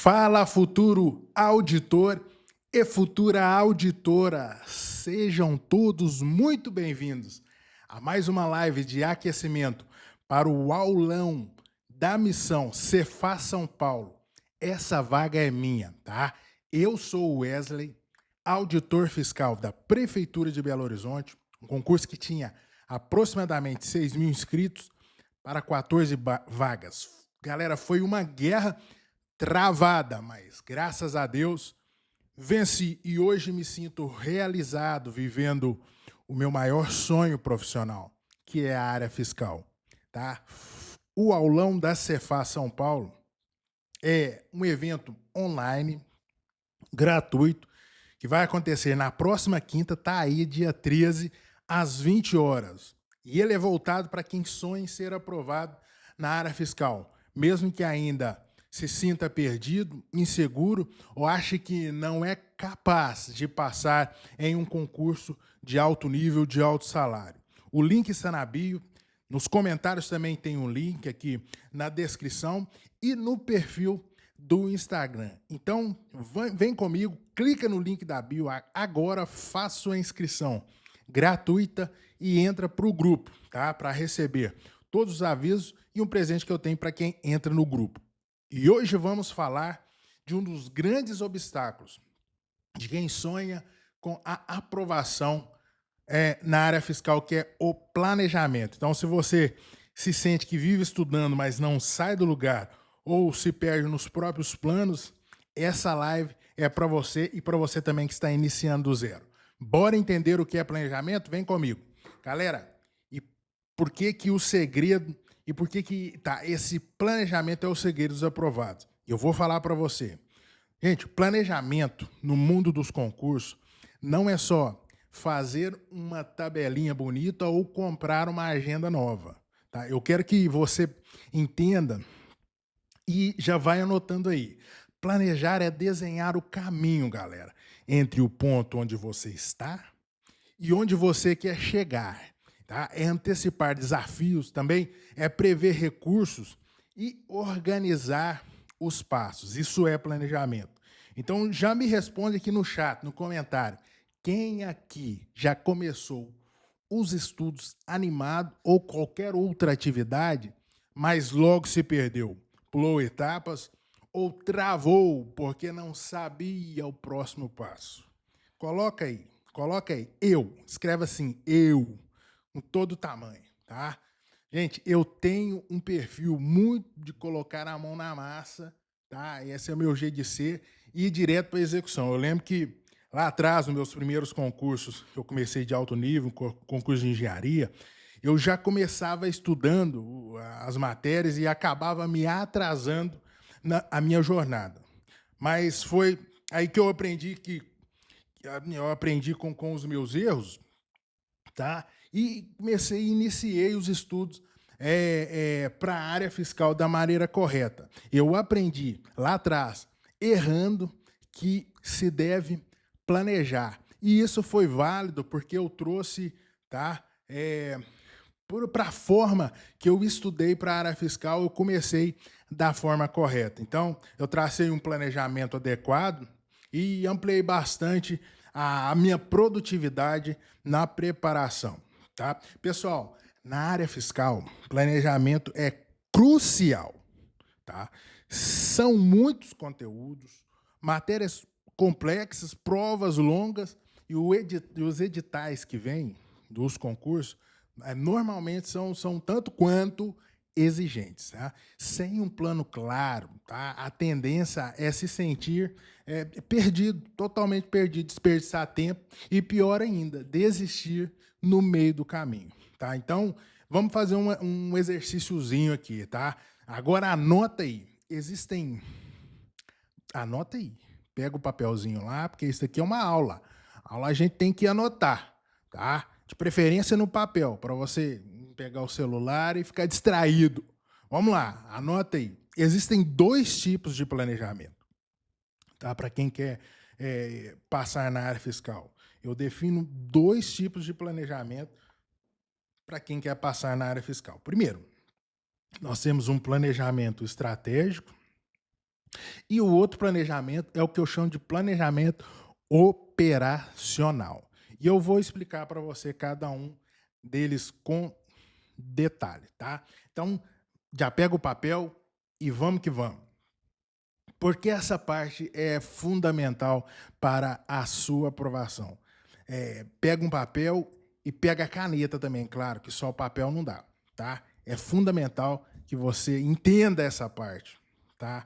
Fala, futuro auditor e futura auditora, sejam todos muito bem-vindos a mais uma live de aquecimento para o aulão da missão Cefaz São Paulo. Essa vaga é minha, tá? Eu sou o Wesley, auditor fiscal da Prefeitura de Belo Horizonte, um concurso que tinha aproximadamente 6.000 inscritos para 14 vagas. Galera, foi uma guerra travada, mas graças a Deus venci e hoje me sinto realizado vivendo o meu maior sonho profissional, que é a área fiscal, tá? O aulão da Cefaz São Paulo é um evento online, gratuito, que vai acontecer na próxima quinta, tá aí, dia 13, às 20 horas. E ele é voltado para quem sonha em ser aprovado na área fiscal, mesmo que ainda se sinta perdido, inseguro ou ache que não é capaz de passar em um concurso de alto nível, de alto salário. O link está na bio, nos comentários também tem um link aqui na descrição e no perfil do Instagram. Então, vem comigo, clica no link da bio agora, faça sua inscrição gratuita e entra para o grupo, tá? Para receber todos os avisos e um presente que eu tenho para quem entra no grupo. E hoje vamos falar de um dos grandes obstáculos de quem sonha com a aprovação na área fiscal, que é o planejamento. Então, se você se sente que vive estudando, mas não sai do lugar ou se perde nos próprios planos, essa live é para você e para você também que está iniciando do zero. Bora entender o que é planejamento? Vem comigo. Galera, e por que que o segredo e por que que esse planejamento é o segredo dos aprovados? Eu vou falar para você. Gente, planejamento no mundo dos concursos não é só fazer uma tabelinha bonita ou comprar uma agenda nova, tá? Eu quero que você entenda e já vai anotando aí. Planejar é desenhar o caminho, galera, entre o ponto onde você está e onde você quer chegar. Tá? É antecipar desafios também, é prever recursos e organizar os passos. Isso é planejamento. Então, já me responde aqui no chat, no comentário. Quem aqui já começou os estudos animado ou qualquer outra atividade, mas logo se perdeu? Pulou etapas ou travou porque não sabia o próximo passo? Coloca aí, eu. Escreve assim, eu, com todo tamanho, tá? Gente, eu tenho um perfil muito de colocar a mão na massa, tá? Esse é o meu jeito de ser e ir direto para a execução. Eu lembro que lá atrás, nos meus primeiros concursos, eu comecei de alto nível, concurso de engenharia, eu já começava estudando as matérias e acabava me atrasando a minha jornada. Mas foi aí que eu aprendi com os meus erros, tá? E iniciei os estudos para a área fiscal da maneira correta. Eu aprendi lá atrás, errando, que se deve planejar. E isso foi válido porque eu trouxe, tá? Para a forma que eu estudei para a área fiscal, eu comecei da forma correta. Então, eu tracei um planejamento adequado e ampliei bastante a minha produtividade na preparação, tá? Pessoal, na área fiscal, planejamento é crucial, tá? São muitos conteúdos, matérias complexas, provas longas e os editais que vêm dos concursos normalmente são tanto quanto exigentes, tá? Sem um plano claro, tá? A tendência é se sentir perdido, totalmente perdido, desperdiçar tempo e, pior ainda, desistir no meio do caminho, tá? Então, vamos fazer um exercíciozinho aqui, tá? Agora, anota aí. Anota aí. Pega o papelzinho lá, porque isso aqui é uma aula. Aula a gente tem que anotar, tá? De preferência no papel, para você pegar o celular e ficar distraído. Vamos lá, anota aí. Existem dois tipos de planejamento, tá? Para quem quer passar na área fiscal. Eu defino dois tipos de planejamento para quem quer passar na área fiscal. Primeiro, nós temos um planejamento estratégico E o outro planejamento é o que eu chamo de planejamento operacional. E eu vou explicar para você cada um deles com detalhe, tá? Então, já pega o papel e vamos que vamos. Porque essa parte é fundamental para a sua aprovação. Pega um papel e pega a caneta também, claro, que só o papel não dá, tá? É fundamental que você entenda essa parte, tá?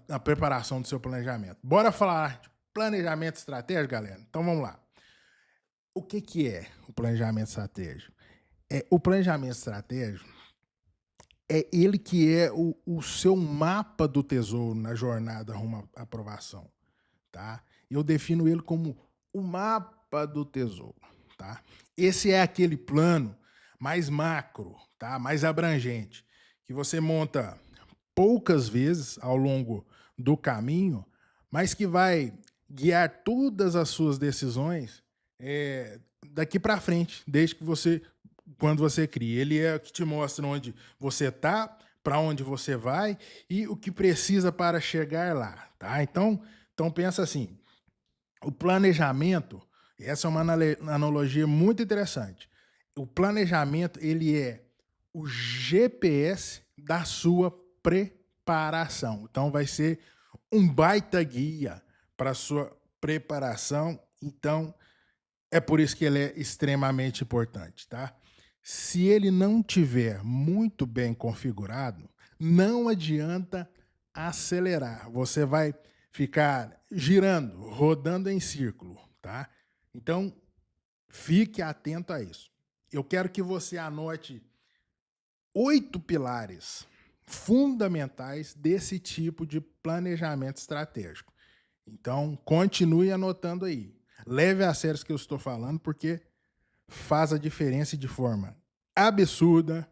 Na preparação do seu planejamento. Bora falar de planejamento estratégico, galera? Então vamos lá. O que é o planejamento estratégico? O planejamento estratégico é ele que é o seu mapa do tesouro na jornada rumo à aprovação, tá? Eu defino ele como o mapa do tesouro, tá? Esse é aquele plano mais macro, tá? Mais abrangente, que você monta poucas vezes ao longo do caminho, mas que vai guiar todas as suas decisões daqui para frente, desde que você, quando você cria. Ele é o que te mostra onde você está, para onde você vai e o que precisa para chegar lá, tá? Então pensa assim, o planejamento, essa é uma analogia muito interessante. O planejamento, ele é o GPS da sua preparação. Então vai ser um baita guia para a sua preparação. Então é por isso que ele é extremamente importante, tá? Se ele não tiver muito bem configurado, não adianta acelerar. Você vai ficar girando, rodando em círculo, tá? Então, fique atento a isso. Eu quero que você anote 8 pilares fundamentais desse tipo de planejamento estratégico. Então, continue anotando aí. Leve a sério o que eu estou falando, porque faz a diferença de forma absurda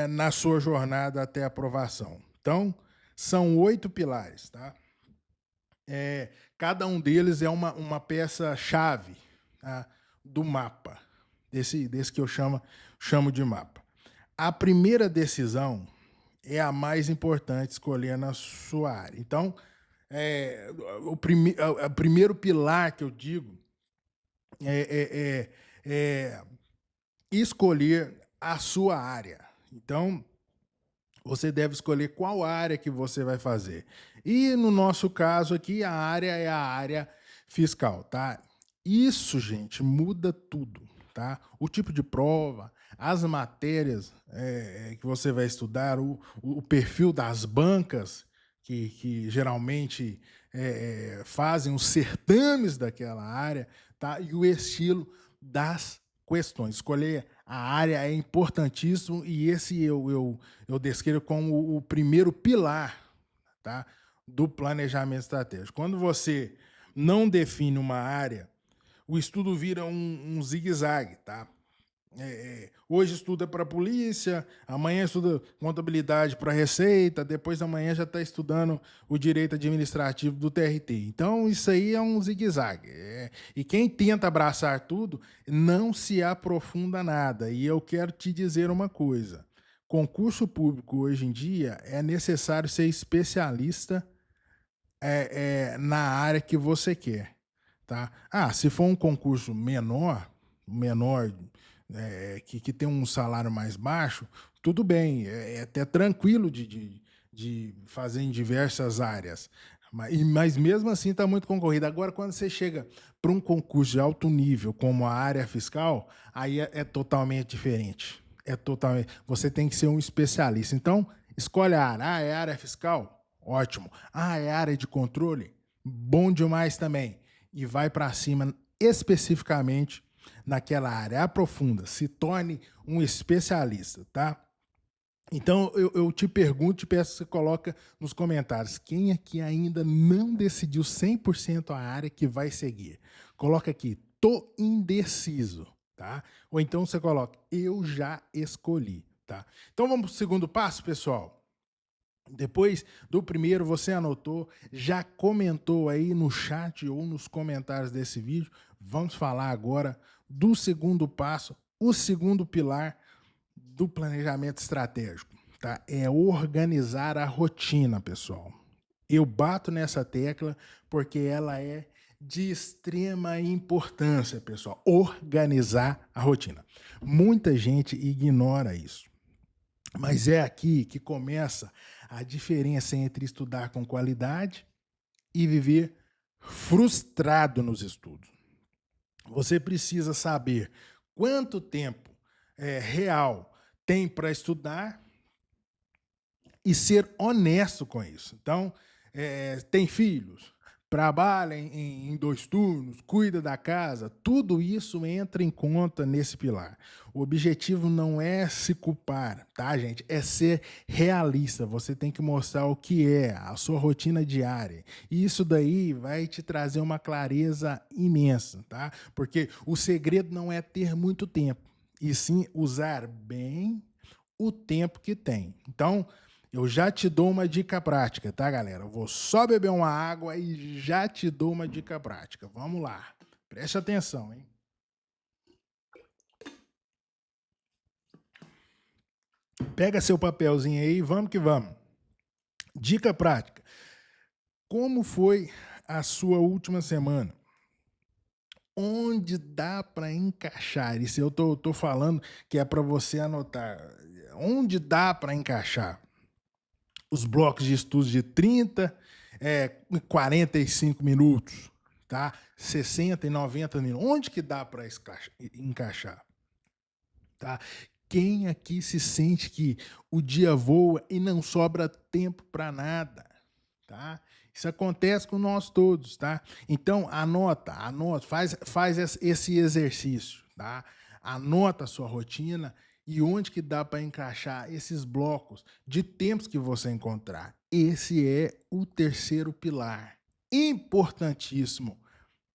na sua jornada até a aprovação. Então, são 8 pilares, tá? Cada um deles é uma peça-chave, tá, do mapa, desse que eu chamo de mapa. A primeira decisão é a mais importante, escolher na sua área. Então, o primeiro pilar que eu digo é escolher a sua área. Então, você deve escolher qual área que você vai fazer. E no nosso caso aqui, a área é a área fiscal, tá? Isso, gente, muda tudo, tá? O tipo de prova, as matérias que você vai estudar, o perfil das bancas que geralmente fazem os certames daquela área, tá? E o estilo das questões. Escolher a área é importantíssimo e esse eu descrevo como o primeiro pilar, tá, do planejamento estratégico. Quando você não define uma área, o estudo vira um zigue-zague, tá? Hoje estuda para polícia, amanhã estuda contabilidade para receita, depois amanhã já está estudando o direito administrativo do TRT. Então isso aí é um zigue-zague. E quem tenta abraçar tudo não se aprofunda nada. E eu quero te dizer uma coisa: concurso público hoje em dia é necessário ser especialista na área que você quer, tá? Se for um concurso menor que tem um salário mais baixo, tudo bem, é até tranquilo de fazer em diversas áreas. Mas mesmo assim está muito concorrido. Agora, quando você chega para um concurso de alto nível, como a área fiscal, aí é totalmente diferente. Você tem que ser um especialista. Então, escolhe a área. É área fiscal? Ótimo. É área de controle? Bom demais também. E vai para cima especificamente naquela área, aprofunda, se torne um especialista, tá? Então, eu te pergunto, te peço que você coloca nos comentários, quem aqui ainda não decidiu 100% a área que vai seguir? Coloca aqui, tô indeciso, tá? Ou então você coloca, eu já escolhi, tá? Então, vamos para o segundo passo, pessoal? Depois do primeiro, você anotou, já comentou aí no chat ou nos comentários desse vídeo. Vamos falar agora do segundo passo, o segundo pilar do planejamento estratégico. tá? É organizar a rotina, pessoal. Eu bato nessa tecla porque ela é de extrema importância, pessoal. Organizar a rotina. Muita gente ignora isso. Mas é aqui que começa a diferença entre estudar com qualidade e viver frustrado nos estudos. Você precisa saber quanto tempo real tem para estudar e ser honesto com isso. Então, tem filhos, trabalha em 2 turnos, cuida da casa, tudo isso entra em conta nesse pilar. O objetivo não é se culpar, tá, gente? É ser realista. Você tem que mostrar o que é a sua rotina diária. E isso daí vai te trazer uma clareza imensa, tá? Porque o segredo não é ter muito tempo, e sim usar bem o tempo que tem. Então, eu já te dou uma dica prática, tá, galera? Eu vou só beber uma água e já te dou uma dica prática. Vamos lá. Preste atenção, hein? Pega seu papelzinho aí, vamos que vamos. Dica prática. Como foi a sua última semana? Onde dá para encaixar? Isso eu tô falando que é para você anotar. Onde dá para encaixar? Os blocos de estudos de 30, 45 minutos, tá? 60 e 90 minutos. Onde que dá para encaixar? Tá? Quem aqui se sente que o dia voa e não sobra tempo para nada? Tá? Isso acontece com nós todos, tá? Então, anota, faz esse exercício, tá? Anota a sua rotina e onde que dá para encaixar esses blocos de tempos que você encontrar. Esse é o terceiro pilar, importantíssimo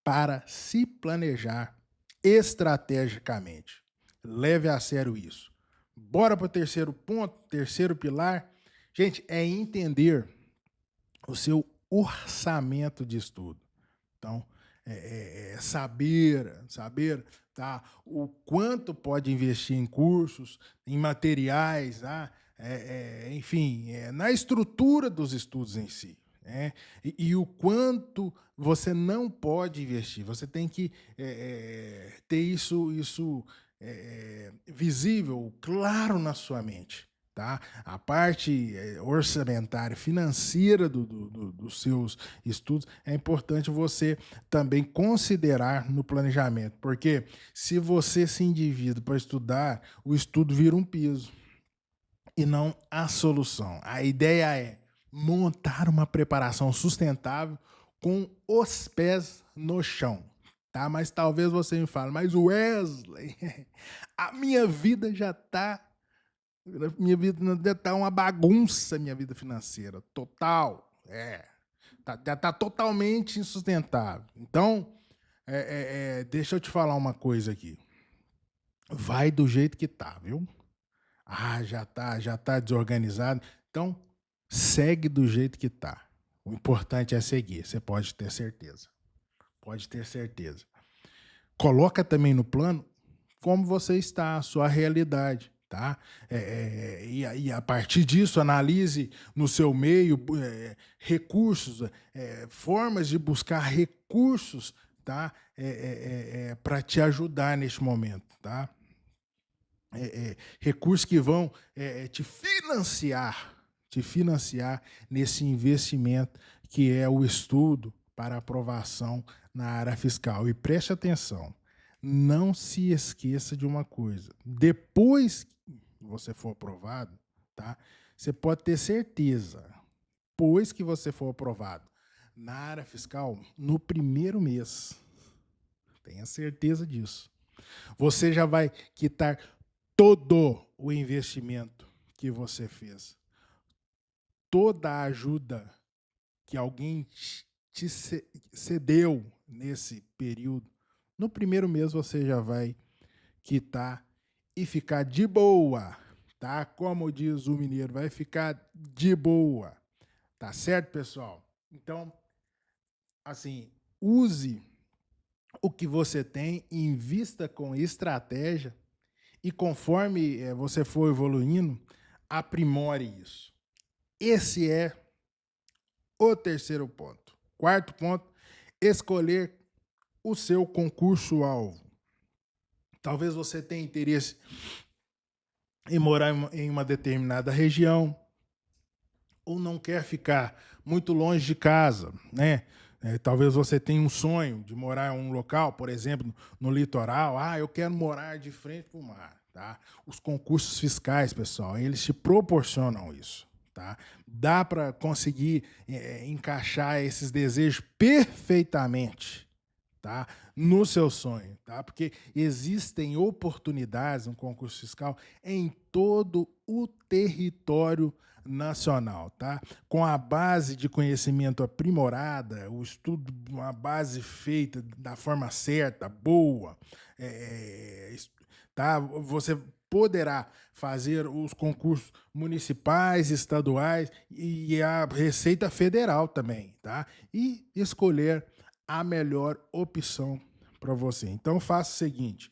para se planejar estrategicamente. Leve a sério isso. Bora para o terceiro ponto, terceiro pilar. Gente, é entender o seu orçamento de estudo. Então, saber tá, o quanto pode investir em cursos, em materiais, tá, enfim, na estrutura dos estudos em si. Né? E o quanto você não pode investir. Você tem que ter isso visível, claro na sua mente. Tá? A parte orçamentária, financeira dos seus estudos, é importante você também considerar no planejamento, porque se você se endivida para estudar, o estudo vira um piso e não a solução. A ideia é montar uma preparação sustentável com os pés no chão. Tá? Mas talvez você me fale, mas Wesley, a minha vida já está minha vida tá uma bagunça, minha vida financeira. Total. Tá totalmente insustentável. Então, deixa eu te falar uma coisa aqui. Vai do jeito que tá, viu? Ah, já tá desorganizado. Então, segue do jeito que tá. O importante é seguir, você pode ter certeza. Pode ter certeza. Coloca também no plano como você está, a sua realidade. Tá? E a partir disso, analise no seu meio recursos, formas de buscar recursos, tá? Para te ajudar neste momento. Tá? Recursos que vão te financiar nesse investimento que é o estudo para aprovação na área fiscal. E preste atenção, não se esqueça de uma coisa. Depois que você for aprovado, tá? Você pode ter certeza, depois que você for aprovado na área fiscal, no primeiro mês, tenha certeza disso, você já vai quitar todo o investimento que você fez, toda a ajuda que alguém te cedeu nesse período. No primeiro mês você já vai quitar e ficar de boa, tá? Como diz o mineiro, vai ficar de boa, tá certo, pessoal? Então, assim, use o que você tem, invista com estratégia e conforme você for evoluindo, aprimore isso. Esse é o terceiro ponto. Quarto ponto, escolher o seu concurso-alvo. Talvez você tenha interesse em morar em uma determinada região, ou não quer ficar muito longe de casa, né? Talvez você tenha um sonho de morar em um local, por exemplo, no litoral. Ah, eu quero morar de frente para o mar, tá? Os concursos fiscais, pessoal, eles te proporcionam isso, tá? Dá para conseguir encaixar esses desejos perfeitamente, tá? No seu sonho, tá? Porque existem oportunidades no concurso fiscal em todo o território nacional, tá? Com a base de conhecimento aprimorada, o estudo, uma base feita da forma certa, boa, tá? Você poderá fazer os concursos municipais, estaduais e a Receita Federal também, tá? E escolher a melhor opção para você. Então faça o seguinte,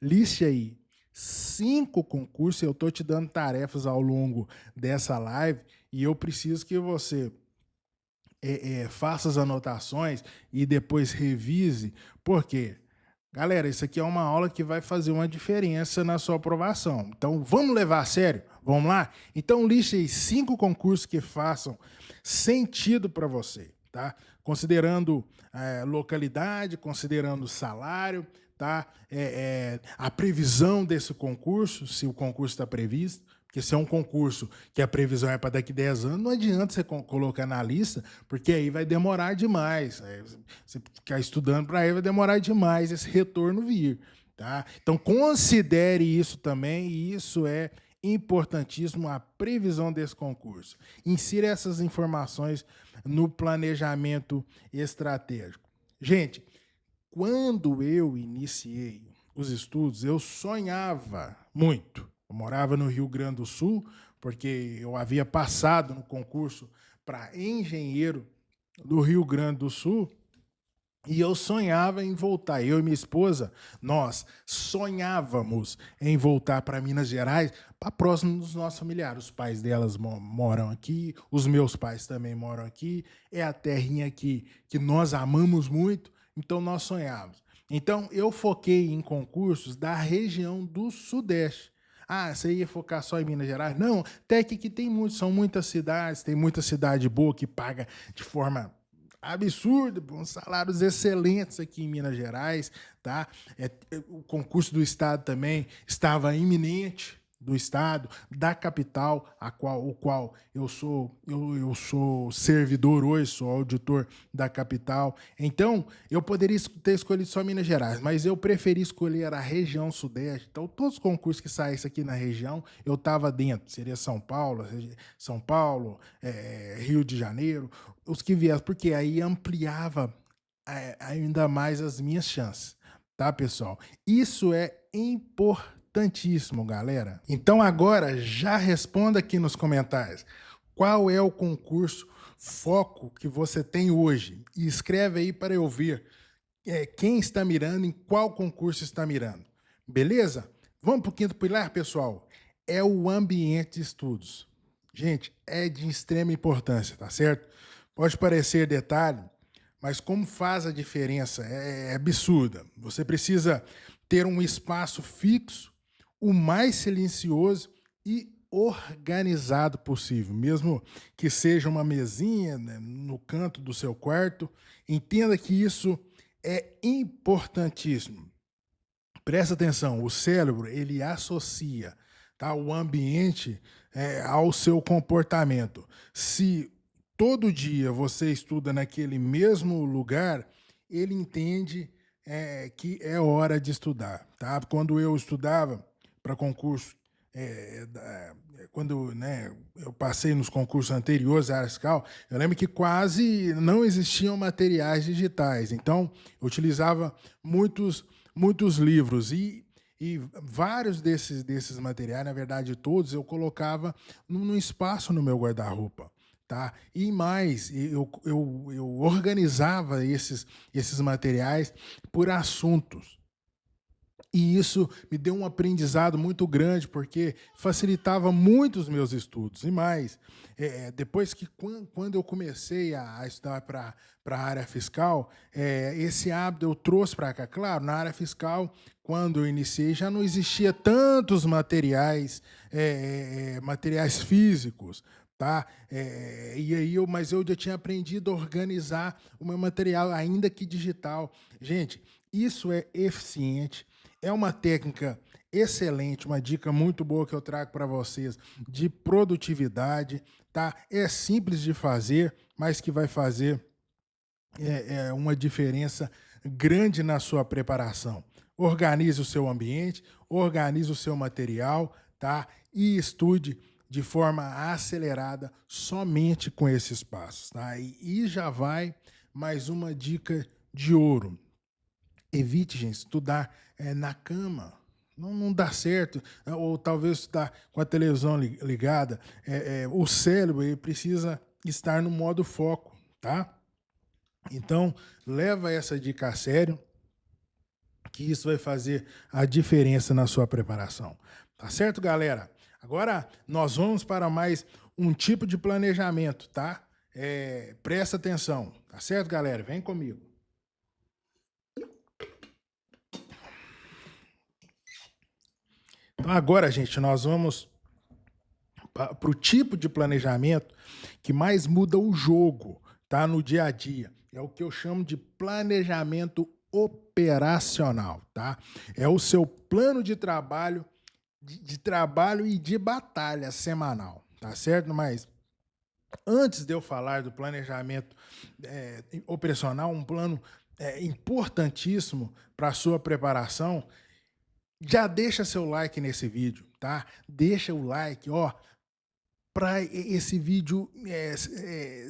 liste aí 5 concursos, eu estou te dando tarefas ao longo dessa live e eu preciso que você faça as anotações e depois revise, porque, galera, isso aqui é uma aula que vai fazer uma diferença na sua aprovação. Então, vamos levar a sério? Vamos lá? Então, liste aí 5 concursos que façam sentido para você, tá? Considerando localidade, considerando salário, tá? A previsão desse concurso, se o concurso está previsto, porque se é um concurso que a previsão é para daqui a 10 anos, não adianta você colocar na lista, porque aí vai demorar demais. Você ficar estudando para aí vai demorar demais esse retorno vir, tá? Então, considere isso também, e isso é importantíssimo, a previsão desse concurso. Insira essas informações no planejamento estratégico. Gente, quando eu iniciei os estudos, eu sonhava muito. Eu morava no Rio Grande do Sul, porque eu havia passado no concurso para engenheiro do Rio Grande do Sul, e eu sonhava em voltar. Eu e minha esposa, nós sonhávamos em voltar para Minas Gerais, para próximo dos nossos familiares. Os pais delas moram aqui, os meus pais também moram aqui, é a terrinha que nós amamos muito, então nós sonhávamos. Então, eu foquei em concursos da região do Sudeste. Ah, você ia focar só em Minas Gerais? Não, até que tem são muitas cidades, tem muita cidade boa que paga de forma absurda, uns salários excelentes aqui em Minas Gerais, tá? O concurso do Estado também estava iminente, do Estado, da capital, o qual eu sou servidor hoje, sou auditor da capital. Então, eu poderia ter escolhido só Minas Gerais, mas eu preferi escolher a região Sudeste. Então, todos os concursos que saíssem aqui na região, eu estava dentro. Seria São Paulo, Rio de Janeiro, os que viessem, porque aí ampliava ainda mais as minhas chances, tá, pessoal? Isso é importantíssimo, galera. Então agora já responda aqui nos comentários. Qual é o concurso foco que você tem hoje? E escreve aí para eu ver quem está mirando, em qual concurso está mirando. Beleza? Vamos para o quinto pilar, pessoal? É o ambiente de estudos. Gente, é de extrema importância, tá certo? Pode parecer detalhe, mas como faz a diferença é absurda. Você precisa ter um espaço fixo, o mais silencioso e organizado possível, mesmo que seja uma mesinha, né, no canto do seu quarto. Entenda que isso é importantíssimo. Presta atenção, o cérebro ele associa, tá, o ambiente ao seu comportamento. Se todo dia você estuda naquele mesmo lugar, ele entende que é hora de estudar, tá? Quando eu estudava para concurso, quando, né, eu passei nos concursos anteriores à área fiscal, eu lembro que quase não existiam materiais digitais, então eu utilizava muitos livros e vários desses materiais, na verdade todos, eu colocava num espaço no meu guarda-roupa. Tá? E mais, eu organizava esses materiais por assuntos. E isso me deu um aprendizado muito grande, porque facilitava muito os meus estudos. E mais, depois que quando eu comecei a estudar para a área fiscal, esse hábito eu trouxe para cá. Claro, na área fiscal, quando eu iniciei, já não existia tantos materiais, materiais físicos. Tá? E aí mas eu já tinha aprendido a organizar o meu material, ainda que digital. Gente, isso é eficiente, é uma técnica excelente, uma dica muito boa que eu trago para vocês de produtividade, tá? É simples de fazer, mas que vai fazer uma diferença grande na sua preparação. Organize o seu ambiente, organize o seu material, tá? E estude de forma acelerada somente com esses passos, tá? E já vai mais uma dica de ouro. Evite, gente, estudar na cama. Não dá certo. Ou talvez estudar com a televisão ligada. O cérebro ele precisa estar no modo foco, tá? Então, leva essa dica a sério, que isso vai fazer a diferença na sua preparação. Tá certo, galera? Agora, nós vamos para mais um tipo de planejamento, tá? Presta atenção. Tá certo, galera? Vem comigo. Então, agora, gente, nós vamos para o tipo de planejamento que mais muda o jogo, tá? No dia a dia. É o que eu chamo de planejamento operacional, tá? É o seu plano de trabalho, de trabalho e de batalha semanal, tá certo? Mas antes de eu falar do planejamento operacional, um plano importantíssimo para a sua preparação, já deixa seu like nesse vídeo, tá? Deixa o like, ó, para esse vídeo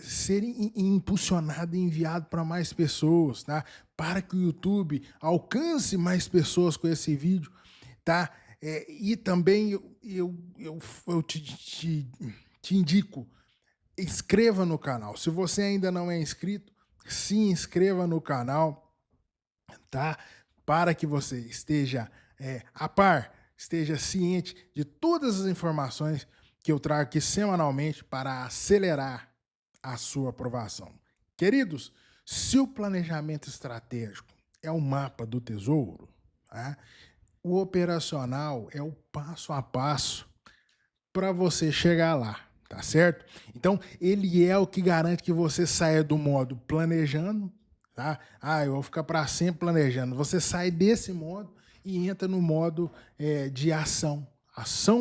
ser impulsionado e enviado para mais pessoas, tá? Para que o YouTube alcance mais pessoas com esse vídeo, tá? E também eu te indico, inscreva no canal. Se você ainda não é inscrito, se inscreva no canal, tá? Para que você esteja a par, esteja ciente de todas as informações que eu trago aqui semanalmente para acelerar a sua aprovação. Queridos, se o planejamento estratégico é o mapa do tesouro, tá? O operacional é o passo a passo para você chegar lá, tá certo? Então, ele é o que garante que você saia do modo planejando, tá? Eu vou ficar para sempre planejando. Você sai desse modo e entra no modo de ação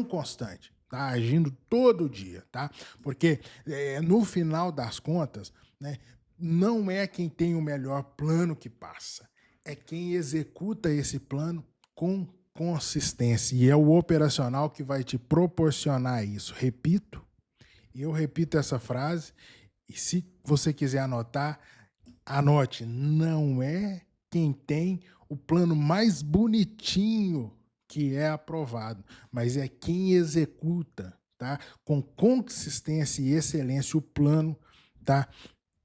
constante, tá? Agindo todo dia, tá? Porque no final das contas, né, não é quem tem o melhor plano que passa, é quem executa esse plano com consistência, e é o operacional que vai te proporcionar isso. Repito, eu repito essa frase, e se você quiser anotar, anote, não é quem tem o plano mais bonitinho que é aprovado, mas é quem executa, tá? Com consistência e excelência o plano, tá?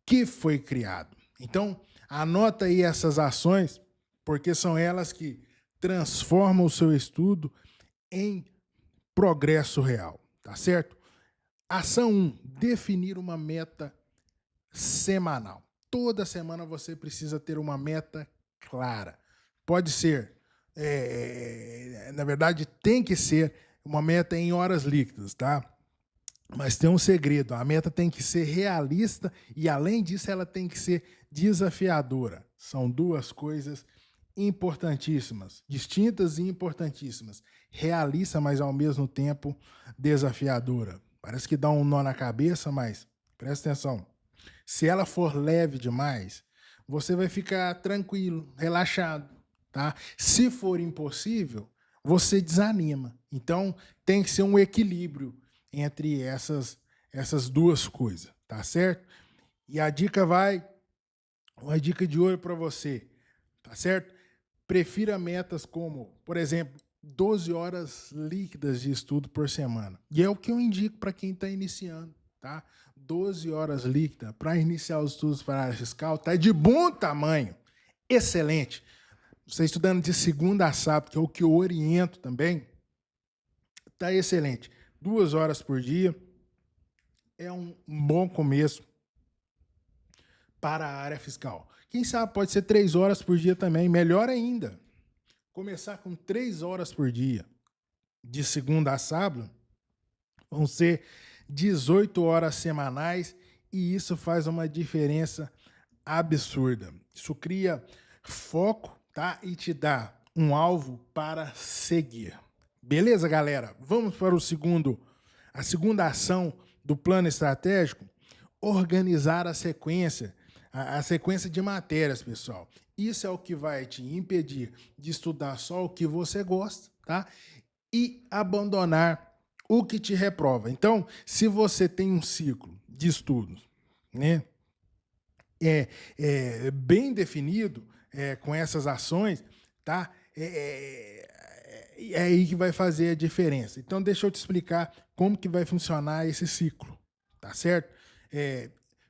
Que foi criado. Então, anota aí essas ações, porque são elas que transformam o seu estudo em progresso real, tá certo? Ação 1, definir uma meta semanal. Toda semana você precisa ter uma meta clara. Pode ser, na verdade, tem que ser uma meta em horas líquidas, tá? Mas tem um segredo, a meta tem que ser realista e, além disso, ela tem que ser desafiadora. São duas coisas importantíssimas, distintas e importantíssimas. Realista, mas ao mesmo tempo desafiadora. Parece que dá um nó na cabeça, mas presta atenção. Se ela for leve demais, você vai ficar tranquilo, relaxado, tá? Se for impossível, você desanima. Então, tem que ser um equilíbrio entre essas duas coisas, tá certo? E a dica uma dica de ouro para você, tá certo? Prefira metas como, por exemplo, 12 horas líquidas de estudo por semana. E é o que eu indico para quem está iniciando, tá? 12 horas líquidas para iniciar os estudos para a área fiscal, tá de bom tamanho, excelente. você estudando de segunda a sábado, que é o que eu oriento também, tá excelente. 2 horas por dia é um bom começo para a área fiscal. Quem sabe pode ser 3 horas por dia também, melhor ainda. Começar com 3 horas por dia, de segunda a sábado, vão ser 18 horas semanais e isso faz uma diferença absurda. Isso cria foco, tá? E te dá um alvo para seguir. Beleza, galera? Vamos para a segunda ação do plano estratégico, organizar a sequência de matérias, pessoal. Isso é o que vai te impedir de estudar só o que você gosta, tá? E abandonar o que te reprova. Então, se você tem um ciclo de estudos, né, bem definido, com essas ações, tá? É aí que vai fazer a diferença. Então, deixa eu te explicar como que vai funcionar esse ciclo, tá certo?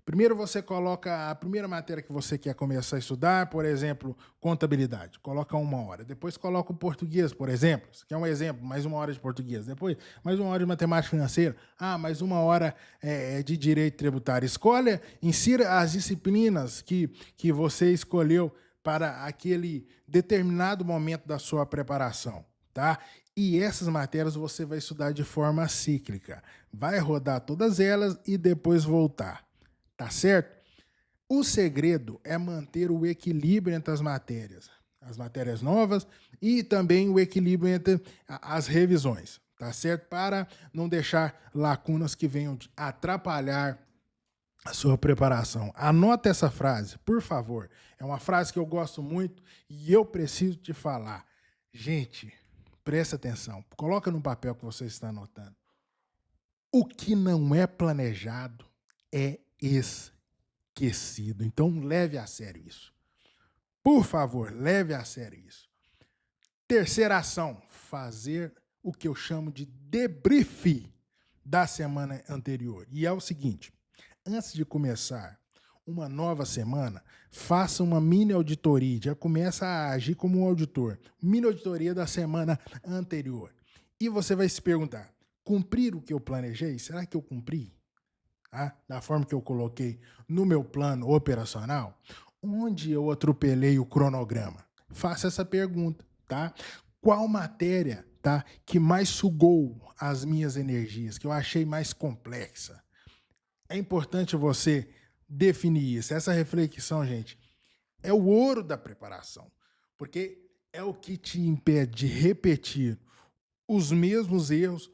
Primeiro você coloca a primeira matéria que você quer começar a estudar, por exemplo, contabilidade, coloca 1 hora. Depois coloca o português, por exemplo. Isso aqui é um exemplo, mais 1 hora de português. Depois, mais 1 hora de matemática financeira. Mais 1 hora de direito tributário. Escolha, insira as disciplinas que você escolheu para aquele determinado momento da sua preparação, tá? E essas matérias você vai estudar de forma cíclica. Vai rodar todas elas e depois voltar. Tá certo? O segredo é manter o equilíbrio entre as matérias novas e também o equilíbrio entre as revisões, tá certo? Para não deixar lacunas que venham atrapalhar a sua preparação. Anota essa frase, por favor. É uma frase que eu gosto muito e eu preciso te falar. Gente, presta atenção. Coloca no papel que você está anotando. O que não é planejado é esquecido. Então, leve a sério isso. Por favor, leve a sério isso. Terceira ação, fazer o que eu chamo de debrief da semana anterior. E é o seguinte, antes de começar uma nova semana, faça uma mini auditoria, já começa a agir como um auditor. Mini auditoria da semana anterior. E você vai se perguntar, cumprir o que eu planejei? Será que eu cumpri? Da forma que eu coloquei no meu plano operacional, onde eu atropelei o cronograma? Faça essa pergunta, tá? Qual matéria, tá, que mais sugou as minhas energias, que eu achei mais complexa? É importante você definir isso. Essa reflexão, gente, é o ouro da preparação, porque é o que te impede de repetir os mesmos erros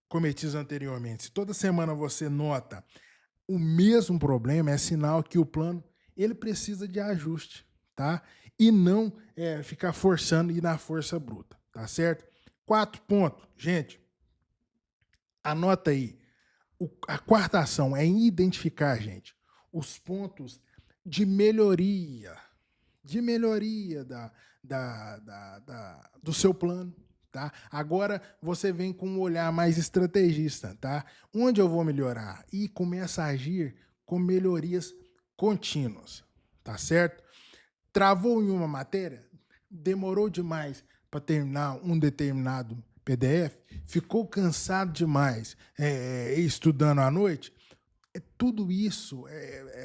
cometidos anteriormente. Se toda semana você nota o mesmo problema, é sinal que o plano ele precisa de ajuste, tá? E não ficar forçando e ir na força bruta, tá certo? 4 pontos, gente. Anota aí. A quarta ação é identificar, gente, os pontos de melhoria do seu plano. Tá? Agora você vem com um olhar mais estrategista, tá? Onde eu vou melhorar? E começa a agir com melhorias contínuas, tá certo? Travou em uma matéria? Demorou demais para terminar um determinado PDF? Ficou cansado demais estudando à noite? Tudo isso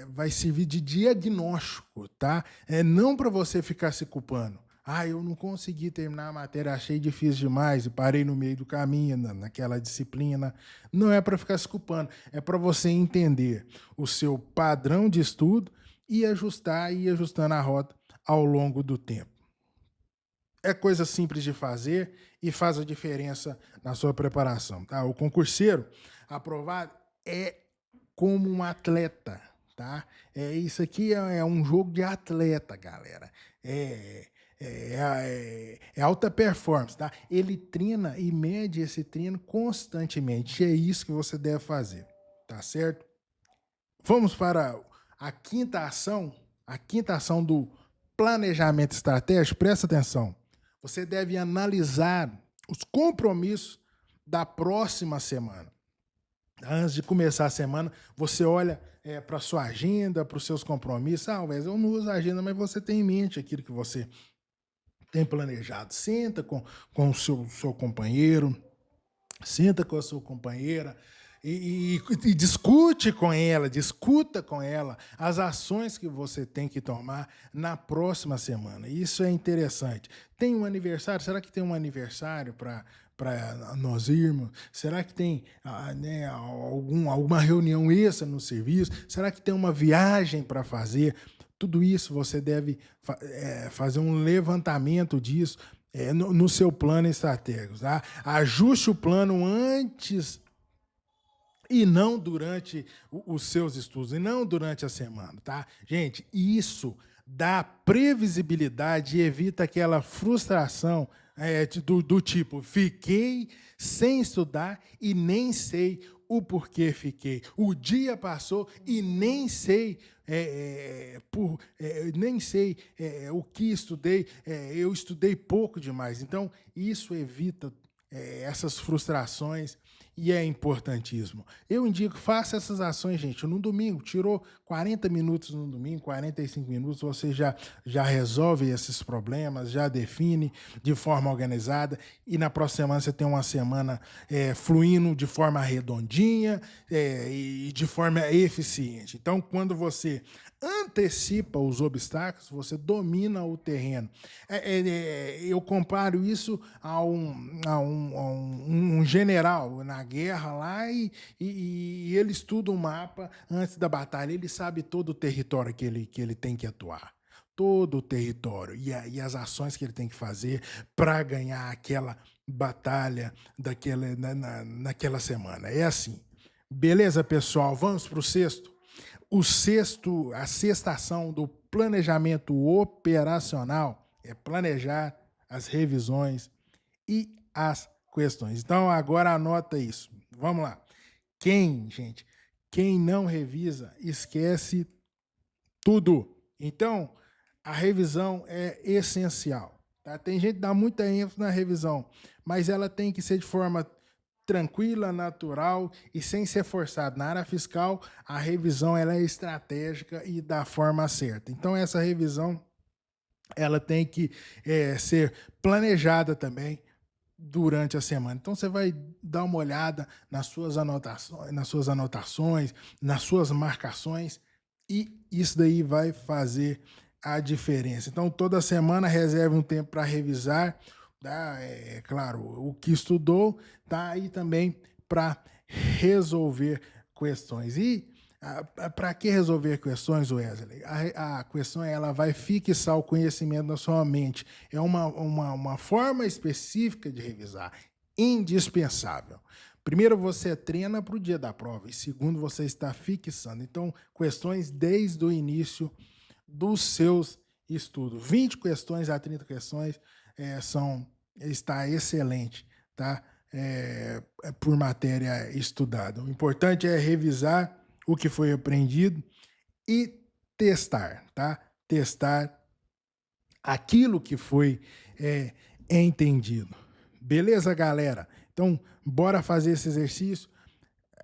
vai servir de diagnóstico, tá? Não para você ficar se culpando. Eu não consegui terminar a matéria, achei difícil demais e parei no meio do caminho, naquela disciplina. Não é para ficar se culpando, é para você entender o seu padrão de estudo e ajustar e ir ajustando a rota ao longo do tempo. É coisa simples de fazer e faz a diferença na sua preparação, tá? O concurseiro aprovado é como um atleta, tá? Isso aqui é um jogo de atleta, galera. É alta performance, tá? Ele treina e mede esse treino constantemente. É isso que você deve fazer, tá certo? Vamos para a quinta ação do planejamento estratégico. Presta atenção. Você deve analisar os compromissos da próxima semana. Antes de começar a semana, você olha para a sua agenda, para os seus compromissos. Wes, eu não uso a agenda, mas você tem em mente aquilo que você tem planejado. Senta com o seu companheiro, senta com a sua companheira e discute com ela, discuta com ela as ações que você tem que tomar na próxima semana. Isso é interessante. Tem um aniversário? Será que tem um aniversário para nós irmos? Será que tem né, alguma reunião extra no serviço? Será que tem uma viagem para fazer? Tudo isso você deve fazer um levantamento disso no seu plano estratégico. Tá? Ajuste o plano antes e não durante os seus estudos, e não durante a semana. Tá? Gente, isso dá previsibilidade e evita aquela frustração do tipo, fiquei sem estudar e nem sei o porquê fiquei. O dia passou e nem sei nem sei o que estudei, eu estudei pouco demais. Então, isso evita essas frustrações e é importantíssimo. Eu indico, faça essas ações, gente, no domingo. Tirou 40 minutos no domingo, 45 minutos, você já resolve esses problemas, já define de forma organizada e na próxima semana você tem uma semana fluindo de forma redondinha e de forma eficiente. Então, quando você antecipa os obstáculos, você domina o terreno. Eu comparo isso a um general na guerra lá e ele estuda um mapa antes da batalha, ele sabe todo o território que ele tem que atuar. Todo o território e as ações que ele tem que fazer para ganhar aquela batalha naquela semana. É assim. Beleza, pessoal? Vamos para o sexto? A sexta ação do planejamento operacional é planejar as revisões e as questões. Então, agora anota isso. Vamos lá. Quem não revisa, esquece tudo. Então, a revisão é essencial. Tá? Tem gente que dá muita ênfase na revisão, mas ela tem que ser de forma tranquila, natural e sem ser forçado. Na área fiscal, a revisão ela é estratégica e da forma certa. Então, essa revisão ela tem que ser planejada também durante a semana. Então, você vai dar uma olhada nas suas anotações, nas suas marcações e isso daí vai fazer a diferença. Então, toda semana reserve um tempo para revisar, tá? Claro, o que estudou, tá aí também para resolver questões. E para que resolver questões, Wesley? A questão ela vai fixar o conhecimento na sua mente. É uma forma específica de revisar, indispensável. Primeiro, você treina para o dia da prova. E segundo, você está fixando. Então, questões desde o início dos seus estudos. 20 questões a 30 questões está excelente, tá? Por matéria estudada. O importante é revisar o que foi aprendido e testar, tá? Testar aquilo que foi entendido. Beleza, galera? Então, bora fazer esse exercício.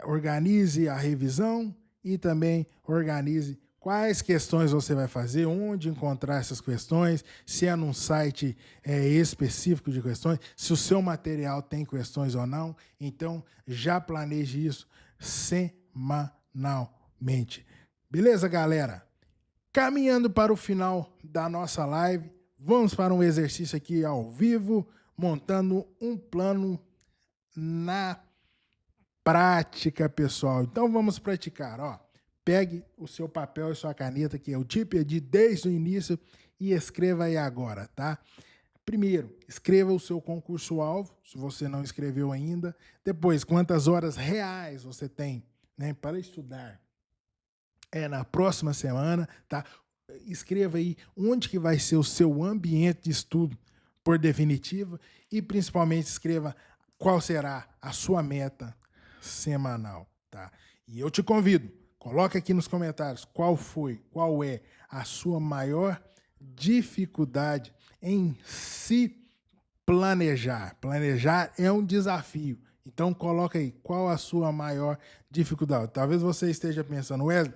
Organize a revisão e também organize quais questões você vai fazer, onde encontrar essas questões, se é num site específico de questões, se o seu material tem questões ou não. Então, já planeje isso semanalmente. Beleza, galera? Caminhando para o final da nossa live, vamos para um exercício aqui ao vivo, montando um plano na prática, pessoal. Então, vamos praticar, ó. Pegue o seu papel e sua caneta, que é o TIPED desde o início, e escreva aí agora, tá? Primeiro, escreva o seu concurso-alvo, se você não escreveu ainda. Depois, quantas horas reais você tem, né, para estudar na próxima semana, tá? Escreva aí onde que vai ser o seu ambiente de estudo por definitiva e, principalmente, escreva qual será a sua meta semanal, tá? E eu te convido, coloque aqui nos comentários qual é a sua maior dificuldade em se planejar. Planejar é um desafio. Então, coloca aí qual a sua maior dificuldade. Talvez você esteja pensando, Wesley,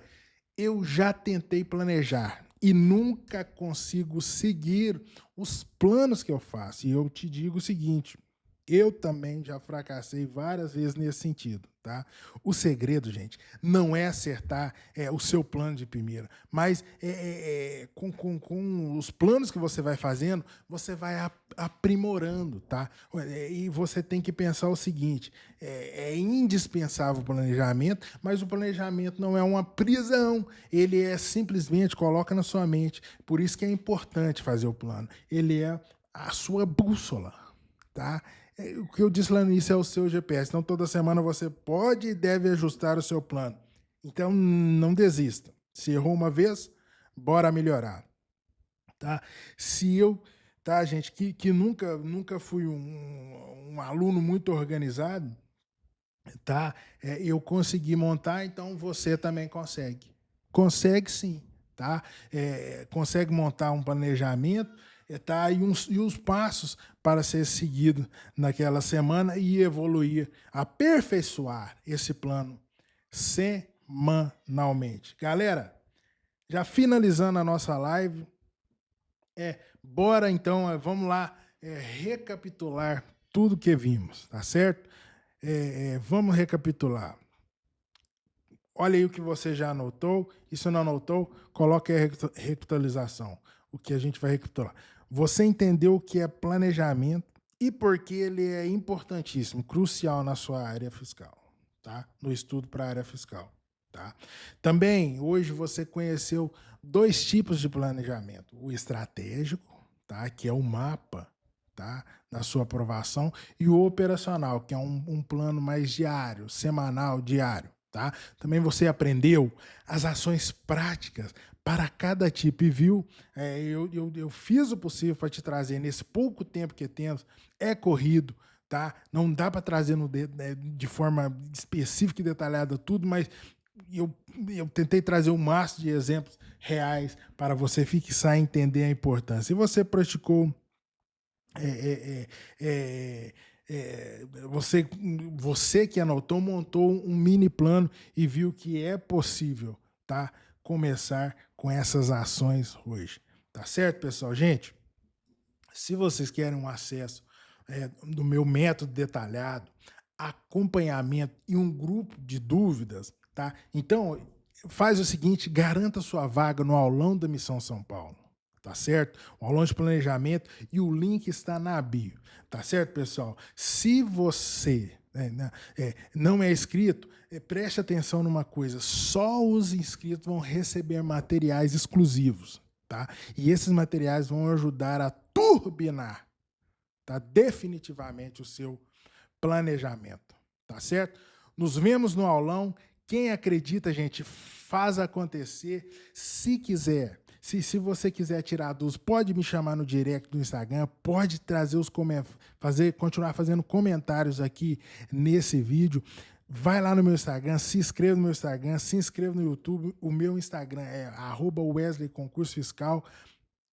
eu já tentei planejar e nunca consigo seguir os planos que eu faço. E eu te digo o seguinte, eu também já fracassei várias vezes nesse sentido, tá? O segredo, gente, não é acertar o seu plano de primeira, mas com os planos que você vai fazendo, você vai aprimorando, tá? E você tem que pensar o seguinte, é indispensável o planejamento, mas o planejamento não é uma prisão, ele é simplesmente, coloca na sua mente, por isso que é importante fazer o plano, ele é a sua bússola, tá? O que eu disse lá no início é o seu GPS. Então, toda semana você pode e deve ajustar o seu plano. Então, não desista. Se errou uma vez, bora melhorar. Tá? Se eu, tá, gente, que nunca fui um aluno muito organizado, tá? Eu consegui montar, então você também consegue. Consegue sim, tá? Consegue montar um planejamento, tá? E os passos para ser seguido naquela semana e evoluir, aperfeiçoar esse plano semanalmente. Galera, já finalizando a nossa live, bora então, vamos lá recapitular tudo que vimos, tá certo? Vamos recapitular. Olha aí o que você já anotou. E se não anotou, coloque a recapitulação. O que a gente vai recapitular. Você entendeu o que é planejamento e por que ele é importantíssimo, crucial na sua área fiscal, tá? No estudo para a área fiscal, tá? Também, hoje você conheceu 2 tipos de planejamento. O estratégico, tá? Que é o mapa, tá? Na sua aprovação, e o operacional, que é um plano mais diário, semanal, diário. Tá? Também você aprendeu as ações práticas para cada tipo e viu, eu fiz o possível para te trazer nesse pouco tempo que temos, é corrido, tá? Não dá para trazer de forma específica e detalhada tudo, mas eu tentei trazer o máximo de exemplos reais para você fixar e entender a importância. E você praticou você que anotou, montou um mini plano e viu que é possível, tá? Começar com essas ações hoje. Tá certo, pessoal? Gente, se vocês querem um acesso do meu método detalhado, acompanhamento e um grupo de dúvidas, tá? Então, faz o seguinte, garanta sua vaga no aulão da Missão São Paulo. Tá certo? O aulão de planejamento e o link está na bio. Tá certo, pessoal? Se você não é inscrito, preste atenção numa coisa. Só os inscritos vão receber materiais exclusivos. Tá? E esses materiais vão ajudar a turbinar, tá? Definitivamente o seu planejamento. Tá certo? Nos vemos no aulão. Quem acredita, gente, faz acontecer. Se quiser... Se você quiser tirar dúvidas, pode me chamar no direct do Instagram, pode trazer continuar fazendo comentários aqui nesse vídeo. Vai lá no meu Instagram, se inscreva no meu Instagram, se inscreva no YouTube. O meu Instagram é @Wesley Concurso Fiscal,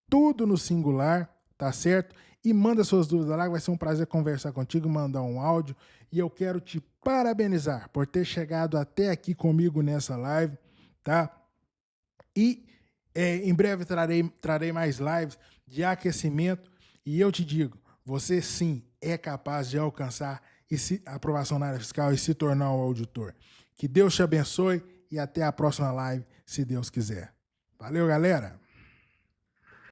tudo no singular, tá certo? E manda suas dúvidas lá, vai ser um prazer conversar contigo, mandar um áudio. E eu quero te parabenizar por ter chegado até aqui comigo nessa live, tá? E em breve trarei mais lives de aquecimento e eu te digo, você sim é capaz de alcançar a aprovação na área fiscal e se tornar um auditor. Que Deus te abençoe e até a próxima live, se Deus quiser. Valeu, galera!